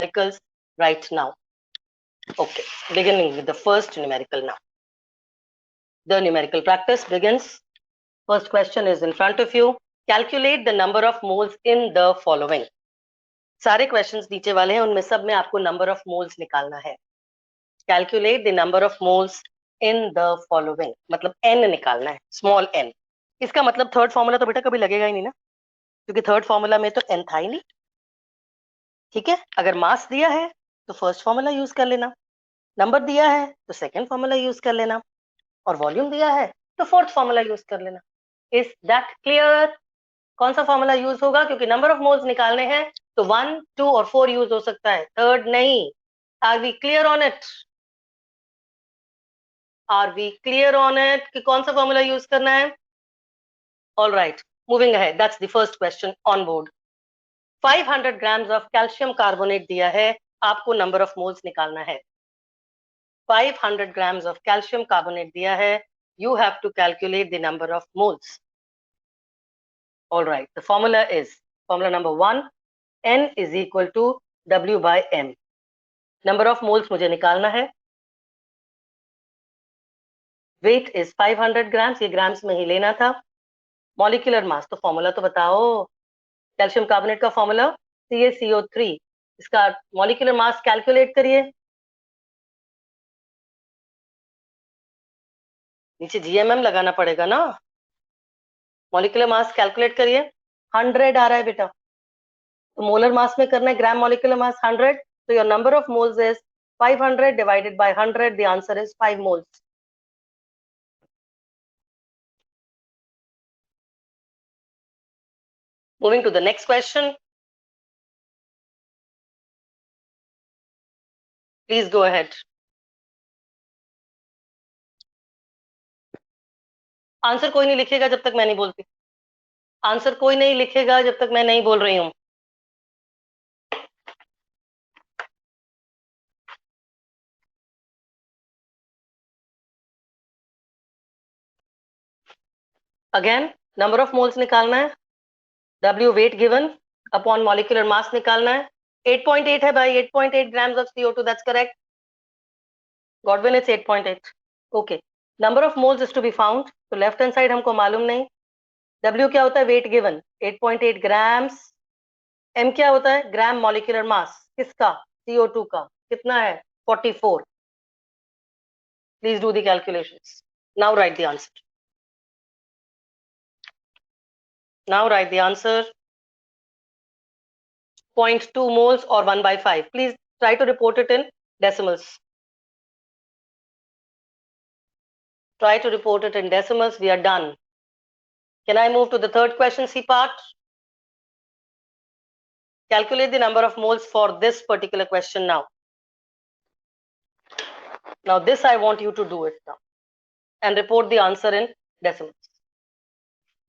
numericals right now. Okay, beginning with the first numerical now. The numerical practice begins. First question is in front of you. Calculate the number of moles in the following. सारे questions नीचे वाले हैं, उनमें सब में आपको number of moles निकालना है. Calculate the number of moles in the following, मतलब n निकालना है, स्मॉल n. इसका मतलब थर्ड फॉर्मूला तो बेटा कभी लगेगा ही नहीं ना, क्योंकि थर्ड फॉर्मूला में तो n था ही नहीं. ठीक है, अगर मास दिया है तो फर्स्ट फॉर्मूला यूज कर लेना, नंबर दिया है तो सेकंड फॉर्मूला यूज कर लेना, और वॉल्यूम दिया है तो फोर्थ फॉर्मूला यूज कर लेना. Is that clear? कौन सा फॉर्मूला यूज होगा? क्योंकि नंबर ऑफ मोल्स निकालने हैं तो 1, 2 और 4 यूज हो सकता है, थर्ड नहीं. Are we clear on it? Are we clear on it कि कौन सा फॉर्मूला यूज करना है? All right, moving ahead. That's the first question on board. 500 grams of calcium carbonate दिया है, आपको नंबर ऑफ मोल्स निकालना है. 500 grams of calcium carbonate दिया है, you have to calculate the number of moles. All right, the formula is formula number 1, n is equal to w by m. Number of moles मुझे निकालना है. Weight is 500 grams, ये grams में ही लेना था. Molecular mass, तो formula तो बताओ. कैल्शियम कार्बोनेट का फॉर्मूला CaCO3. इसका मॉलिक्यूलर मास कैलकुलेट करिए. नीचे GMM लगाना पड़ेगा ना. मॉलिक्यूलर मास कैलकुलेट करिए. 100 आ रहा है बेटा, तो मोलर मास में करना है ग्राम मॉलिक्यूलर मास 100. तो your number of moles is 500 divided by 100. The answer is 5 moles. Moving to the next question. Please go ahead. Answer कोई नहीं लिखेगा जब तक मैं नहीं बोलती. आंसर कोई नहीं लिखेगा जब तक मैं नहीं बोल रही हूं. अगेन नंबर ऑफ मोल्स निकालना है, W wait given upon molecular mass निकालना है. 8.8 है भाई, 8.8 grams of CO2. That's correct. Godwin, it's 8.8. Okay. Number of moles is to be found. तो लेफ्ट हैंड साइड हमको मालूम नहीं. W क्या होता है? Wait given 8.8 grams. M क्या होता है? Gram molecular mass. किसका? CO2 का. कितना है? 44. Please do the calculations. Now write the answer. Now write the answer. 0.2 moles or 1/5. Please try to report it in decimals. Try to report it in decimals. We are done. Can I move to the third question C part? Calculate the number of moles for this particular question now. Now this I want you to do it now and report the answer in decimals.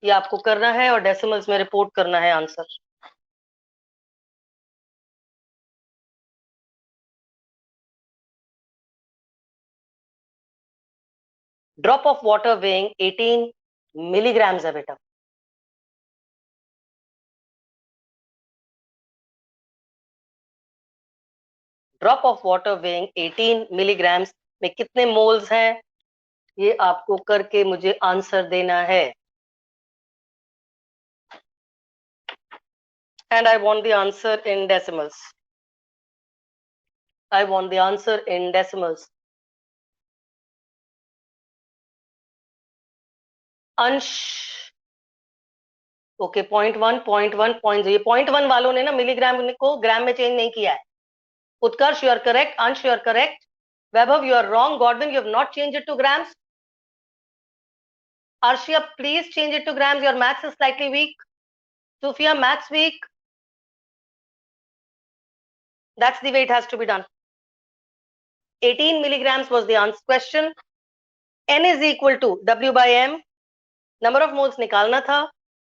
ये आपको करना है और decimals में report करना है answer. Drop of water weighing 18 milligrams है बेटा. Drop of water weighing 18 milligrams में कितने मोल्स हैं, ये आपको करके मुझे आंसर देना है. And I want the answer in decimals. I want the answer in decimals. अंश. ओके, 0.1, 0.1, 0.0. 0.1 वालों ने ना मिलीग्राम को ग्राम में चेंज नहीं किया है. Utkarsh, you are correct. Ansh, you are correct. Vaibhav, you are wrong. Godwin, you have not changed it to grams. Arshia, please change it to grams. Your maths is slightly weak. Sufia, maths weak. That's the way it has to be done. 18 milligrams was the answer question. N is equal to W by M. Number of moles निकालना था.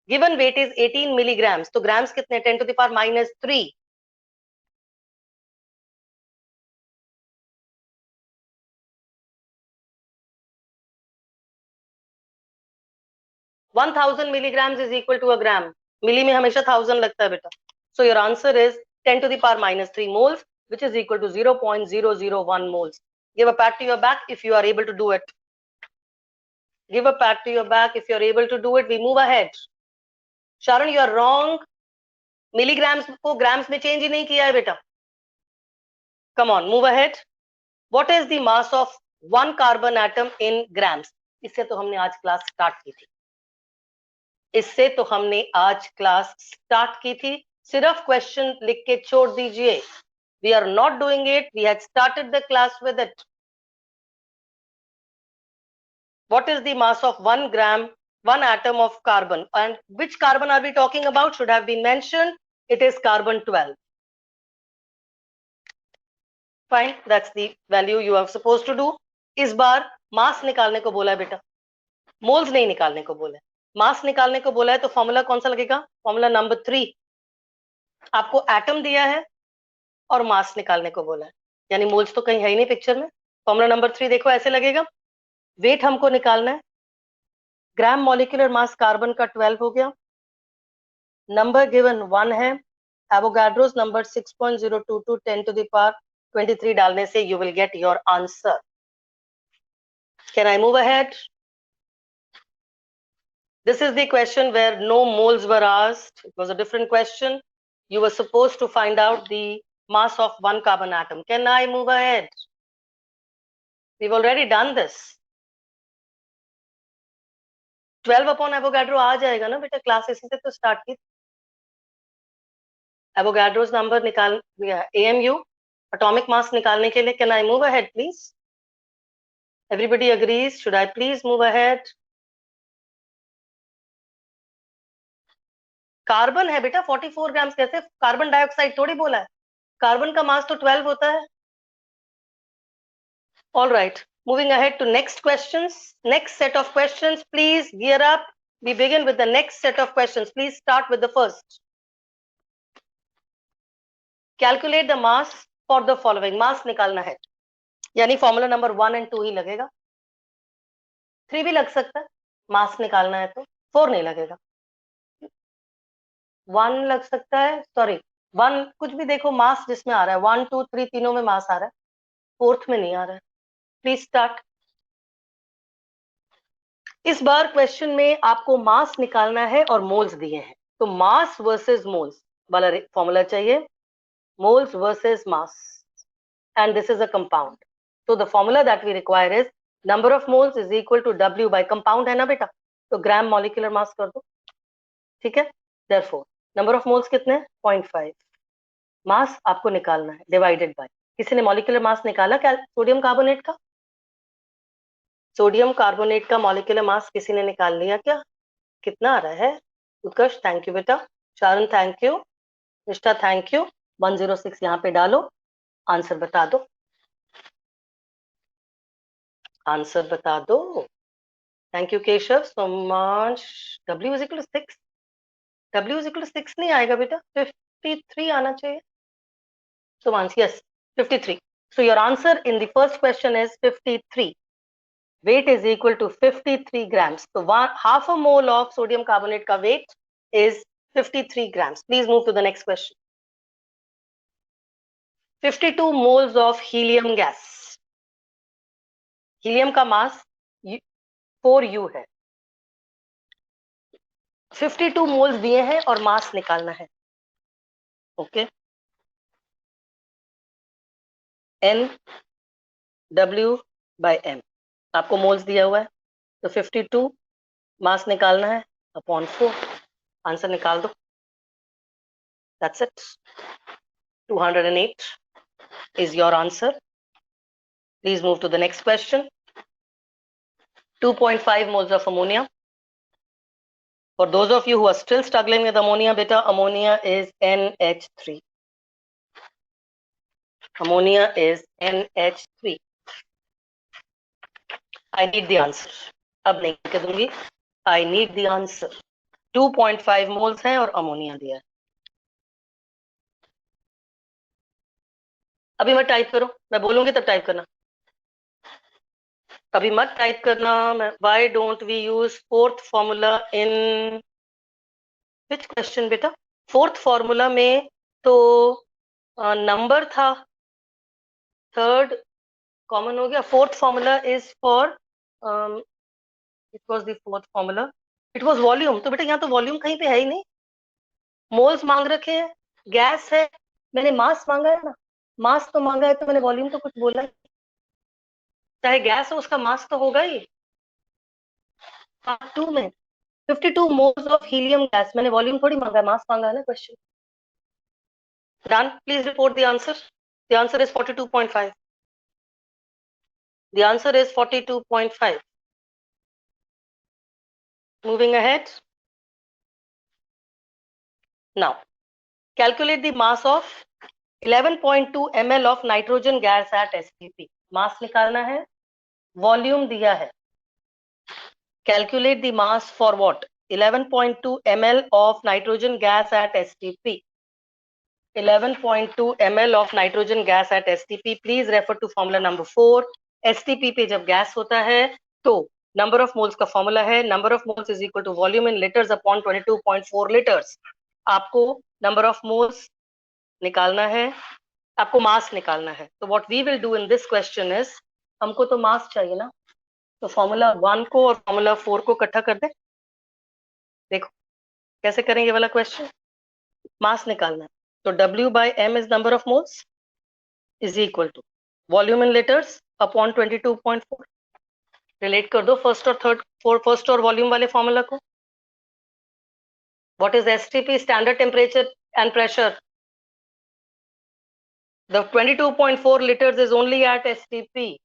Given weight is 18 milligrams. तो grams कितने? 10 to the power minus 3. 1000 milligrams is equal to a gram. मिली में हमेशा 1000 लगता है बेटा. So your answer is 10 to the power minus 3 moles. which is equal to 0.001 moles. Give a pat to your back if you are able to do it. Give a pat to your back if you're able to do it. We move ahead. Sharon, you are wrong. Milligrams को grams में change ही नहीं किया है बेटा. Come on, move ahead. What is the mass of one carbon atom in grams? इससे तो हमने आज क्लास स्टार्ट की थी. इससे तो हमने आज क्लास स्टार्ट की थी. सिर्फ क्वेश्चन लिख के छोड़ दीजिए. We are not doing it. We had started the class with it. What is the mass of 1 gram, 1 atom of carbon? And which carbon are we talking about? Should have been mentioned. It is carbon 12. Fine, that's the value you are supposed to do. इस बार मास निकालने को बोला है बेटा, moles नहीं निकालने को बोला है. मास निकालने को बोला है तो फॉर्मूला कौन सा लगेगा? Formula number 3. आपको एटम दिया है और मास निकालने को बोला है, यानी मोल्स तो कहीं है ही नहीं पिक्चर में. फॉर्मूला नंबर 3 देखो ऐसे लगेगा. वेट हमको निकालना है. ग्राम मॉलिक्यूलर मास कार्बन का 12 हो गया. नंबर गिवन 1 है. Avogadro's number 6.022 10 to the power 23 डालने से you will get your answer. Can I move ahead? This is the question where no moles were asked. It was a different question. You were supposed to find out the mass of 1 carbon atom. Can I move ahead? We've already done this. 12 upon Avogadro आ जाएगा ना बेटा, class इसी से तो start की. Avogadro's number निकाल AMU atomic mass निकालने के लिए. Can I move ahead please? Everybody agrees. Should I please move ahead? Carbon है बेटा 44 ग्राम. कैसे? कार्बन डाइऑक्साइड थोड़ी बोला है. कार्बन का मास तो 12 होता है. All right, moving ahead to next questions. Next set of questions, please gear up. We begin with the next set of questions. Please start with the first. Calculate the mass for the following. Mass निकालना है, यानी formula number 1 and 2 ही लगेगा. 3 भी लग सकता है. मास निकालना है तो 4 नहीं लगेगा. 1 लग सकता है. सॉरी 1 कुछ भी देखो. मास जिसमें आ रहा है 1 2 3 तीनों में मास आ रहा है, 4th में नहीं आ रहा है. Please start. इस बार क्वेश्चन में आपको मास निकालना है और मोल्स दिए हैं, तो मास वर्सेस मोल्स वाला फॉर्मूला चाहिए. Moles versus mass, and this is a compound. तो the formula that we require is number of moles is equal to W by compound है ना बेटा, तो ग्राम मॉलिक्यूलर मास कर दो. ठीक है. देयरफॉर नंबर ऑफ मोल्स कितने हैं? 0.5. मास आपको निकालना है डिवाइडेड बाय. किसी ने मॉलिक्यूलर मास निकाला क्या सोडियम कार्बोनेट का? सोडियम कार्बोनेट का मॉलिक्यूलर मास किसी ने निकाल लिया क्या? कितना आ रहा है? उत्कर्ष थैंक यू बेटा. Sharan thank you. निष्ठा थैंक यू. 106 यहाँ पे डालो. आंसर बता दो. आंसर बता दो. Thank you Keshav so much. W is equal to 6. W is equal to 6 नहीं आएगा बेटा, 53 आना चाहिए. So answer yes, 53. So your answer in the first question is 53. Weight is equal to 53 grams. So half a mole of sodium carbonate ka weight is 53 grams. Please move to the next question. 52 moles of helium gas. Helium का mass 4U है. 52 moles दिए हैं और mass निकालना है. Okay. N W by M. आपको moles दिया हुआ है, तो 52 मास निकालना है अपॉन 4. आंसर निकाल दो. That's it. 208 is your answer. Please move to the next question. 2.5 moles of ammonia. For those of you who are still struggling with ammonia, beta, ammonia is NH3. Ammonia is NH3. I need the answer. अब नहीं कह दूंगी. I need the answer. 2.5 moles है और ammonia दिया है. अभी मत टाइप करो, मैं बोलूंगी तब टाइप करना. अभी मत टाइप करना. Why don't we use fourth formula in which question बेटा? फोर्थ फॉर्मूला में तो नंबर था थर्ड कॉमन हो गया. Fourth formula is for, it was the fourth formula, it was volume. तो बेटा यहाँ तो वॉल्यूम कहीं पे है ही नहीं. मोल्स मांग रखे हैं, गैस है, मैंने मास मांगा है ना. मास तो मांगा है तो मैंने वॉल्यूम तो कुछ बोला ही. चाहे गैस हो उसका मास तो होगा ही. पार्ट 2 में 52 मोल्स ऑफ हीलियम गैस, मैंने वॉल्यूम थोड़ी मांगा है, मास मांगा है ना. Question done. Please report the answer. The answer is 42.5. The answer is 42.5. Moving ahead. Now, calculate the mass of 11.2 ml of nitrogen gas at STP. Mass निकालना है, volume दिया है. Calculate the mass for what? 11.2 ml of nitrogen gas at STP. 11.2 ml of nitrogen gas at STP. Please refer to formula number 4. STP पे जब gas होता है तो number of moles का फॉर्मूला है number of moles is equal to volume in litres upon 22.4 litres. आपको number of moles निकालना है, आपको मास निकालना है. तो what we will do in this question is, हमको तो मास चाहिए ना, तो फॉर्मूला 1 को और फॉर्मूला 4 को इकट्ठा कर दे. देखो कैसे करेंगे वाला क्वेश्चन. मास निकालना है तो W by M is number of moles is equal to volume in liters upon 22.4. Relate कर दो फर्स्ट और थर्ड, फर्स्ट और वॉल्यूम वाले फॉर्मूला को. What is STP? Standard temperature and pressure. The 22.4 liters is only at STP.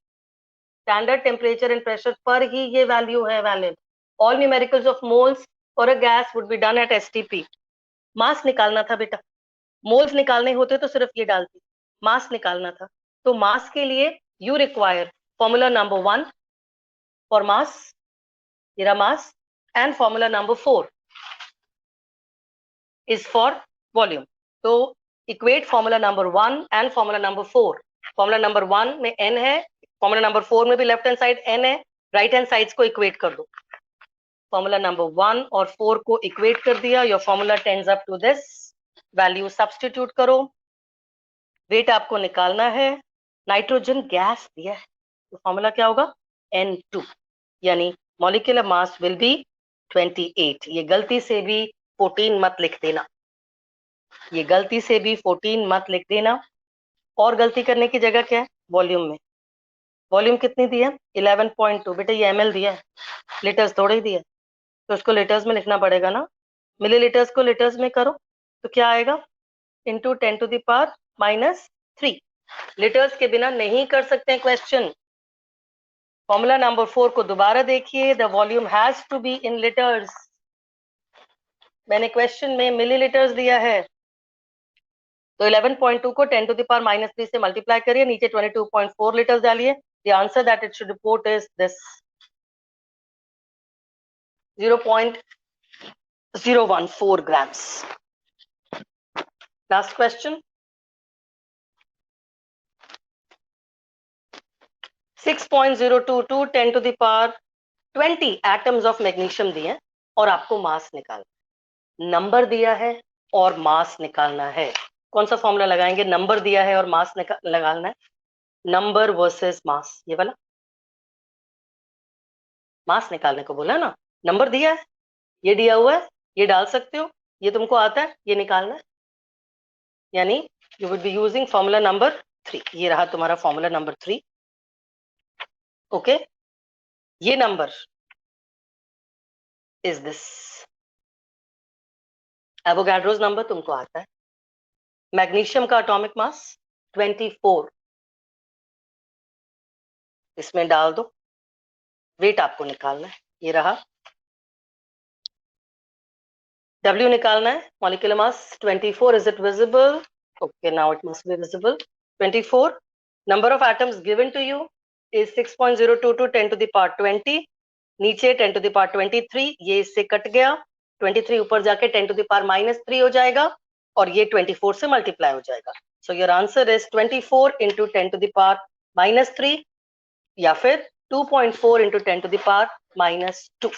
Standard temperature and pressure पर ही ये value है valid. All numericals of moles for a gas would be done at STP. मास निकालना था बेटा, moles निकालने होते तो सिर्फ ये डालती. मास निकालना था तो मास के लिए you require formula number 1 for mass, ये mass, and formula number 4 is for volume. तो equate formula number 1 and formula number 4. Formula number 1 में n है, फॉर्मूला नंबर 4 में भी लेफ्ट हैंड साइड n है, राइट हैंड साइड्स को equate कर दो. फॉर्मूला नंबर 1 और 4 को इक्वेट कर दिया, your formula tends up to this. Value substitute करो. वेट आपको निकालना है, नाइट्रोजन गैस दिया है तो फॉर्मूला क्या होगा? N2, यानी मॉलिक्यूलर मास विल बी 28. ये गलती से भी 14 मत लिख देना, ये गलती से भी 14 मत लिख देना. और गलती करने की जगह क्या है? वॉल्यूम में. वॉल्यूम कितनी दी है? 11.2. बेटा ये ml दिया है, लीटर्स थोड़े ही दिया है, तो उसको लीटर्स में लिखना पड़ेगा ना. मिलीलीटर्स को लीटर्स में करो तो क्या आएगा? Into 10 to the power -3. Litres के बिना नहीं कर सकते क्वेश्चन. फॉर्मूला नंबर 4 को दोबारा देखिए. The volume has to be in litres. मैंने क्वेश्चन में मिलीलीटर्स दिया है तो 11.2 को 10 to the power -3 से मल्टीप्लाई करिए, नीचे 22.4 लीटर्स डालिए. The answer that it should report is this 0.014 grams. Last question. 6.022 10 to the power 20 atoms of magnesium दिए और आपको मास निकालना. नंबर दिया है और मास निकालना है. कौन सा फॉर्मूला लगाएंगे? नंबर दिया है और मास लगाना है. नंबर वर्सेस मास, ये वाला. मास निकालने को बोला ना, नंबर दिया है, ये दिया हुआ है, ये डाल सकते हो, ये तुमको आता है, ये निकालना है. यानी you would be using formula number 3. ये रहा तुम्हारा फॉर्मूला नंबर 3. ओके, ये number is this. Avogadro's number तुमको आता है. मैग्नीशियम का एटॉमिक मास 24. इसमें डाल दो. वेट आपको निकालना है, ये रहा. W निकालना है, molecular mass 24. Is it visible? Okay, now it must be visible. 24. Number of atoms given to you is 6.022 10 to the power 20. नीचे 10 to the power 23, ये इससे कट गया. 23 ऊपर जाके 10 to the power -3 हो जाएगा और ये 24 से मल्टीप्लाई हो जाएगा. So your answer is 24 into 10 to the power -3 या फिर 2.4 into 10 to the power -2.